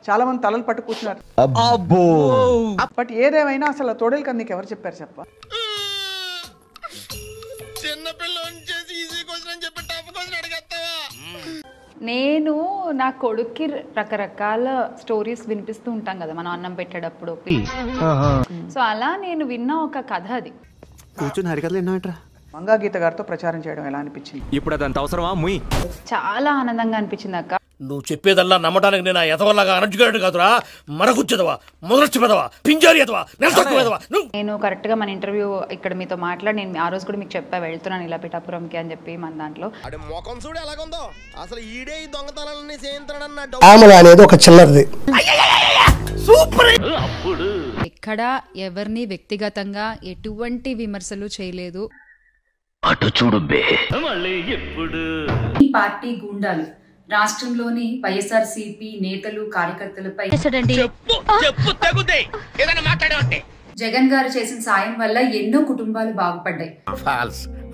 చాలా మంది తలలు పట్టు కూర్చున్నారు. బట్ ఏదేమైనా అసలు తోడేలు కన్నా నీకు ఎవరు చెప్పారు చెప్ప? నేను నా కొడుక్కి రకరకాల స్టోరీస్ వినిపిస్తూ ఉంటాం కదా మనం అన్నం పెట్టేటప్పుడు. సో అలా నేను విన్న ఒక కథ అది. కూర్చొని హరికథలు ఎన్నోట్రా. మంగా గీత గారితో ప్రచారం చేయడం ఎలా అనిపించింది? ఇప్పుడు అదంత అవసరమా? ముయ్ చాలా ఆనందంగా అనిపించింది అక్క. నువ్వు చెప్పేదల్లా నమ్మటానికి నేను ఎదవల్లాగా అనర్జుకేటెడ్ కాదురా. మరగుచ్చదవా, మొదలచ్చి పెదవా, పింజారి ఎదవా, నెలసొక్కుదవా. నేను కరెక్ట్గా మన ఇంటర్వ్యూ ఇక్కడ మీతో మాట్లాడి నేను ఆ రోజు కూడా మీకు చెప్పా వెళ్తున్నాను ఇలా పిఠాపురంకి అని చెప్పి. మన దాంట్లో అనేది ఒక చిల్లరది. ఎక్కడ ఎవరిని వ్యక్తిగతంగా ఎటువంటి విమర్శలు చేయలేదు. అటు చూడు బే. ఈ పార్టీ గుండాలు రాష్ట్రంలోని వైఎస్ఆర్సీపీ నేతలు కార్యకర్తలపై జగన్ గారు చేసిన సాయం వల్ల ఎన్నో కుటుంబాలు బాగుపడ్డాయి.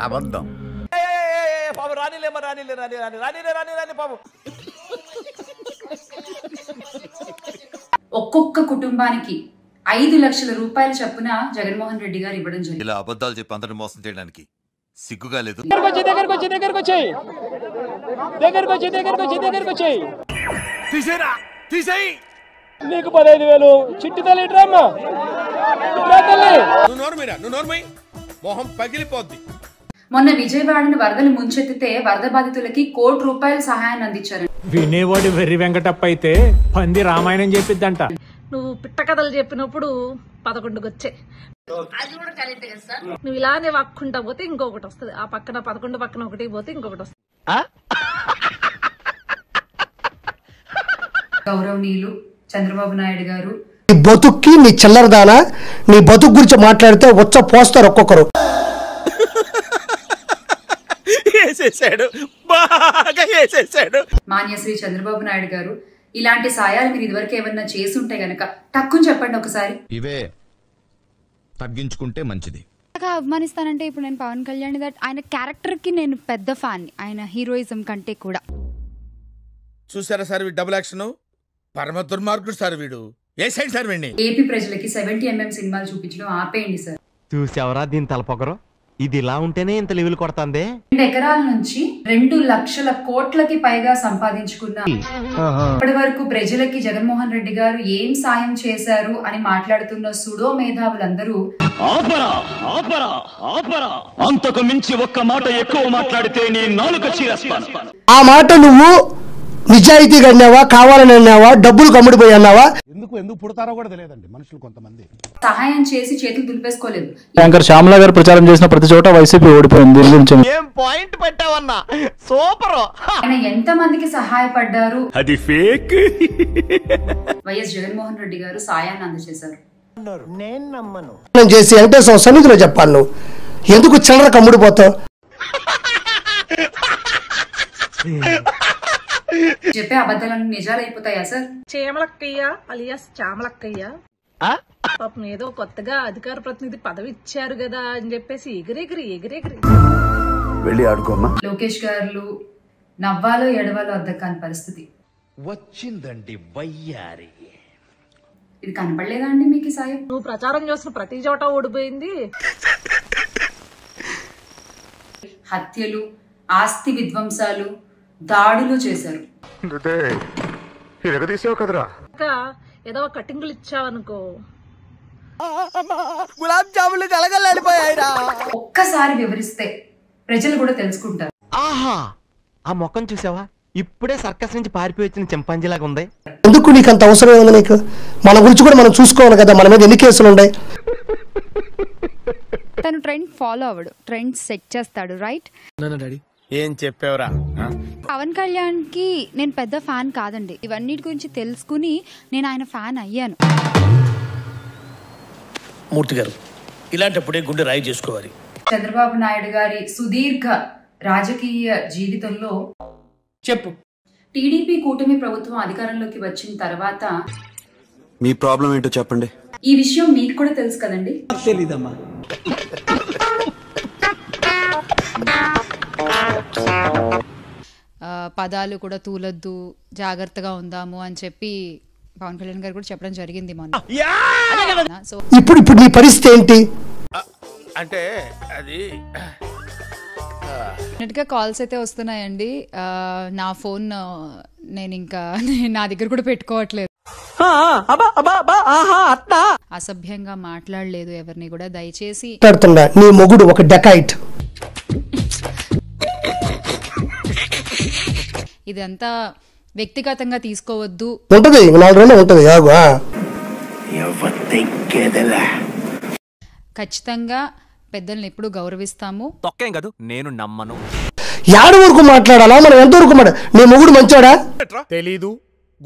అబద్ధం. ఒక్కొక్క కుటుంబానికి 5 లక్షల రూపాయల చొప్పున జగన్మోహన్ రెడ్డి గారు ఇవ్వడం జరిగింది. ఇలా అబద్ధాలు చెప్పి అందరిని మోసం చేయడానికి సిగ్గుగా లేదు? నీకు 15,000 చిట్టి తల్లి డ్రామా. మొహం పగిలిపోద్ది. మొన్న విజయవాడను వరదలు ముంచెత్తితే వరద బాధితులకి ₹1 కోటి సహాయాన్ని అందించారు. వినేవాడు వెర్రి వెంకటప్ప అయితే పంది రామాయణం చెప్పిద్దంట. నువ్వు పిట్ట కథలు చెప్పినప్పుడు 11కి వచ్చాయి. నువ్వు ఇలానే వాక్కుంటా పోతే ఇంకొకటి వస్తుంది. ఆ పక్కన 11 పక్కన 1 పోతే ఇంకొకటి వస్తుంది. గౌరవనీయులు చంద్రబాబు నాయుడు గారు నీ బతుక్కి నీ చిల్లరదానా, నీ బతుకు గురించి మాట్లాడితే వచ్చ పోస్తారు ఒక్కొక్కరు. మాన్యశ్రీ చంద్రబాబు నాయుడు గారు ఇలాంటి సాయాలు మీరు ఇదివరకు ఏమన్నా చేసుంటే గనక టక్కుని చెప్పండి ఒకసారి. ఇవే తగ్గించుకుంటే మంచిది. అవమానిస్తానంటే ఇప్పుడు నేను పవన్ కళ్యాణ్ ఆయన క్యారెక్టర్ కి నేను పెద్ద ఫ్యాన్, ఆయన హీరోయిజం కంటే కూడా. చూసారా సార్ డబుల్ యాక్షన్, పరమ దుర్మార్గుడు సార్ వీడు. ఏ సైడ్ సార్ వీడిని? ఏపీ ప్రజలకి 70mm సినిమాలు చూపించడం ఆపేయండి సార్. చూసావరా దీని తలపొగరు? ఇది ఇలా ఉంటేనే ఇంత లెవెల్ కొడతాందే. 2 ఎకరాల నుంచి 2 లక్షల కోట్లకి పైగా సంపాదించుకున్న ఇప్పటి వరకు ప్రజలకి జగన్మోహన్ రెడ్డి గారు ఏం సాయం చేశారు అని మాట్లాడుతున్న సుడో మేధావులందరూ అంతకు మించి ఒక్క మాట ఎక్కువ మాట్లాడితే నీ నాలుక చీరేస్తాను. ఆ మాట నువ్వు నిజాయితీగా అన్నావా, కావాలని అన్నావా, డబ్బులు కమ్ముడిపోయి అన్నావా? ఎందుకు పుడతారో కూడా తెలియదండి మనుషులు కొంతమంది. సహాయం చేసి చేతులు దులిపేసుకోలేదు. యాంకర్ శ్యామల గారు ప్రచారం చేసిన ప్రతి చోట వైసీపీ ఓడిపోయింది. దీని గురించి ఏం పాయింట్ పెట్టావన్నా, సూపర్. ఆయన ఎంత మందికి సహాయపడ్డారు? అది ఫేక్. వైఎస్ జగన్మోహన్ రెడ్డి గారు సాయాన్ని అందజేశారు. నేను నమ్మను. చేసి వెంకటేశ్వర సన్నిధిలో చెప్పాలి. నువ్వు ఎందుకు చిల్లర కమ్ముడిపోతావు? చెప్పే అబద్ధాలను నిజాలు అయిపోతాయా సార్? చేమలక్కయ్య అలియాస్ చామలక్కయ్య పాపం ఏదో కొత్తగా అధికార ప్రతినిధి పదవి ఇచ్చారు కదా అని చెప్పేసి ఎగిరెగిరి వెళ్ళి ఆడుకోమ్మా. లోకేష్ గారు నవ్వాలో ఎడవాలో అర్థం కాని పరిస్థితి వచ్చిందండి వయ్యారి. ఇది కనపడలేదా అండి మీకు ఈ సాయం? నువ్వు ప్రచారం చేసిన ప్రతి చోట ఓడిపోయింది. హత్యలు, ఆస్తి విధ్వంసాలు, దాడులు చేశారు. ఏదో కటింగులు ఇచ్చావనుకో, గులాబ్ జాములు కలగలేడిపోయాయిరా. ఒక్కసారి వివరిస్తే ప్రజలు కూడా తెలుసుకుంటారు. ఆహా, ఆ మొక్కను చూసావా? ఇప్పుడే సర్కస్ నుంచి పారిపోయి వచ్చిన చింపాంజీలాగా ఉంది. ఎందుకు నీకు అంత అవసరం ఉంది? నీకు మన గురించి కూడా మనం చూసుకోవాలి కదా. మన మీద ఎన్ని కేసులు ఉన్నాయి? తను ట్రెండ్ ఫాలో అవడు, ట్రెండ్ సెట్ చేస్తాడు. రైట్? ఏం చెప్పావురా? పవన్ కళ్యాణ్ కి నేను పెద్ద ఫ్యాన్ కాదండి. ఇవన్నిటి గురించి తెలుసుకుని నేను ఆయన ఫ్యాన్ అయ్యాను. మూర్తి గారు ఇలాంటప్పుడే గుండె రాయి చేసుకోవాలి. చంద్రబాబు నాయుడు గారి సుదీర్ఘ రాజకీయ జీవితంలో చెప్పు. టీడీపీ కూటమి ప్రభుత్వం అధికారంలోకి వచ్చిన తర్వాత మీ ప్రాబ్లం ఏంటో చెప్పండి. ఈ విషయం మీకు కూడా తెలుసు కదండి. తెలీదమ్మా. పదాలు కూడా తూలొద్దు, జాగ్రత్తగా ఉందాము అని చెప్పి పవన్ కళ్యాణ్ గారు కూడా చెప్పడం జరిగింది మొన్న. సో ఇప్పుడు నీ పరిస్థితి ఏంటి? అంటే అది గా కాల్స్ అయితే వస్తున్నాయండి. నా ఫోన్ నేను ఇంకా నా దగ్గర కూడా పెట్టుకోవట్లేదు. అసభ్యంగా మాట్లాడలేదు ఎవరిని కూడా. దయచేసి నీ మొగుడు ఒక డెకాయిట్. ఇదంతా వ్యక్తిగతంగా తీసుకోవద్దు. ఉంటది 4 రోజులు ఉంటది. ఖచ్చితంగా పెద్దల్ని ఎప్పుడు గౌరవిస్తాము. తొక్కేం కాదు, నేను నమ్మను. యాడ వరకు మాట్లాడాలా, మనం ఎంతవరకు నీ మొగుడు మంచోడా? తెలీదు,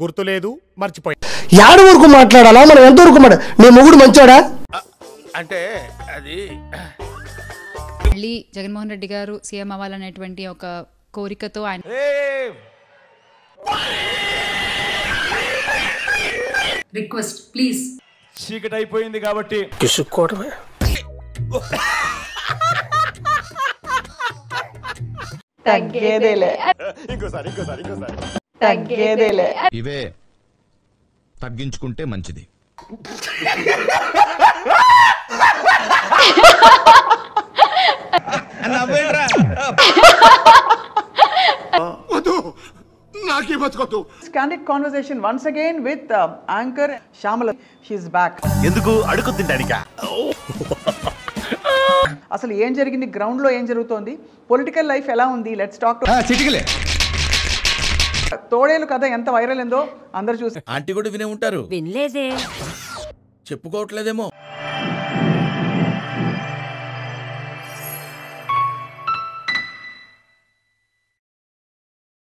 గుర్తులేదు, మర్చిపోయి. యాడ వరకు మాట్లాడాలా, మనం ఎంతవరకు నీ మొగుడు మంచోడా? అంటే అది మళ్ళీ జగన్మోహన్ రెడ్డి గారు సీఎం అవ్వాలనేటువంటి ఒక కోరికతో ఆయన రిక్వెస్ట్ ప్లీజ్. చీకటి అయిపోయింది కాబట్టి కిసుక్కోవడమే. తగ్గేదేలే. తగ్గేదేలే. ఇవే తగ్గించుకుంటే మంచిది. Candid conversation once again with anchor Shyamala. She's back. ఎందుకు అడుగు తింటానికా? అసలు ఏం జరిగింది, గ్రౌండ్ లో ఏం జరుగుతోంది, పొలిటికల్ లైఫ్ ఎలా ఉంది? లెట్స్ టాక్ టు తోడేలు కథ ఎంత వైరల్ ఎందో అందరూ చూసి ఆంటీ కూడా వినే ఉంటారు. వినలేదే, చెప్పుకోవట్లేదేమో.